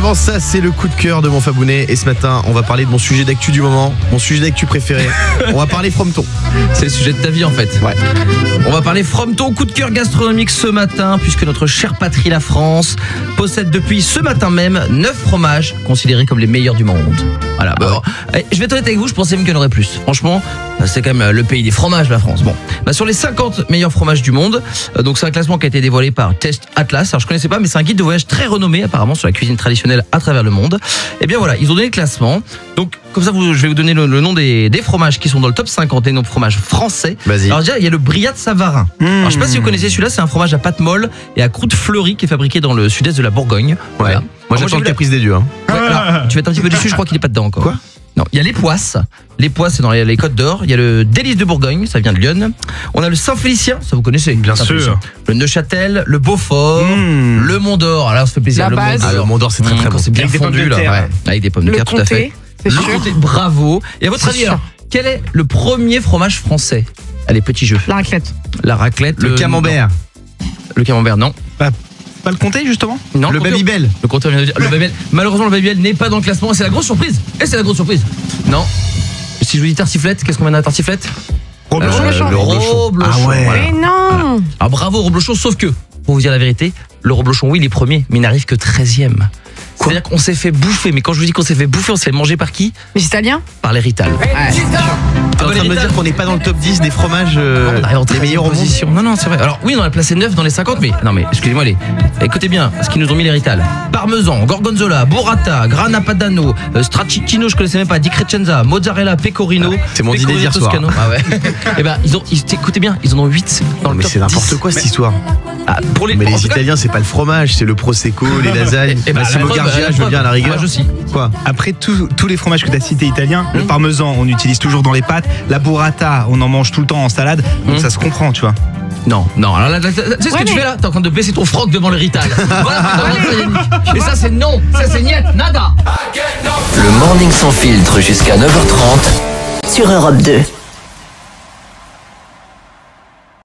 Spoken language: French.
avant ça, c'est le coup de cœur de mon Fabounet. Et ce matin, on va parler de mon sujet d'actu du moment, mon sujet d'actu préféré. On va parler frometon. C'est le sujet de ta vie en fait. Ouais. On va parler frometon, coup de cœur gastronomique ce matin, puisque notre chère patrie, la France, possède depuis ce matin même 9 fromages considérés comme les meilleurs du monde. Voilà. Bon, je vais être honnête avec vous, je pensais même qu'il y en aurait plus. Franchement, c'est quand même le pays des fromages, la France. Bon, sur les 50 meilleurs fromages du monde, donc c'est un classement qui a été dévoilé par Test Atlas. Alors je connaissais pas, mais c'est un guide de voyage très renommé apparemment sur la cuisine traditionnelle à travers le monde. Et bien voilà, ils ont donné le classement. Donc comme ça, je vais vous donner le nom des fromages qui sont dans le top 50 des noms fromages français. Vas-y. Alors déjà, il y a le Brillat de Savarin. Alors je sais pas si vous connaissez celui-là, c'est un fromage à pâte molle et à croûte fleurie qui est fabriqué dans le sud-est de la Bourgogne. Voilà. Moi j'attends le caprice des dieux. Hein. Ouais, alors, tu vas être un petit peu déçu, je crois qu'il est pas dedans encore. Quoi ? Non, il y a les poisses. Les poisses, c'est dans les Côtes d'Or. Il y a le Délice de Bourgogne, ça vient de Lyon. On a le Saint-Félicien, ça vous connaissez ? Bien sûr. Le Neuchâtel, le Beaufort, le Mont d'Or. Alors ça fait plaisir. La base. Le Mont d'Or, c'est très très bon. Quand c'est bien Avec des pommes fondu de là, terre. ouais. Avec des pommes de Le terre, tout à fait. comté, c'est Le sûr. comté, bravo. Et à votre C'est avis, sûr. alors, quel est le premier fromage français ? Allez, petit jeu. La raclette. La raclette. Le camembert. non. Le camembert, non. Pas le comté justement. Non. Le comté- Babybel. Le compteur vient de dire. Le Babybel. Malheureusement, le Babybel n'est pas dans le classement. Et c'est la grosse surprise. Non. Si je vous dis tartiflette, qu'est-ce qu'on vient à la tartiflette ? Reblochon. Le reblochon. Ah ouais. Voilà. Mais non. Ah bravo reblochon, sauf que, pour vous dire la vérité, le reblochon, oui, il est premier, mais il n'arrive que 13e. C'est-à-dire qu'on s'est fait bouffer, mais quand je vous dis qu'on s'est fait bouffer, on s'est fait manger par qui ? Les Italiens. Par les Rital. Ouais. T'es en train de me dire qu'on n'est pas dans le top 10 des fromages On arrive en les meilleurs au monde. position. Non, non, c'est vrai. Alors oui, on a placé 9 dans les 50, mais non, mais excusez-moi, écoutez bien ce qu'ils nous ont mis les Rital. Parmesan, gorgonzola, burrata, grana padano, stracciatino, je connaissais même pas, di crescenza, mozzarella, pecorino. C'est mon dîner pecorino d'hier soir. toscano. Ah ouais. Et ben écoutez bien, ils en ont 8 dans le Mais top c'est n'importe 10. quoi cette histoire. Ah, pour les, Mais en les tout cas, Italiens, c'est pas le fromage, c'est le prosecco, les lasagnes. Eh ben, Massimo la preuve, Gargia, je veux bien à la rigueur. Fromage aussi. Quoi ? Après tous les fromages que tu as cités italiens, le parmesan on utilise toujours dans les pâtes, la burrata on en mange tout le temps en salade, donc ça se comprend, tu vois. Non, non. Alors là, tu sais ce Ouais, que tu mais- fais là ? T'es en train de baisser ton froc devant le Rital. Voilà, et ça c'est non, ça c'est niet, nada. Le morning sans filtre jusqu'à 9h30 sur Europe 2.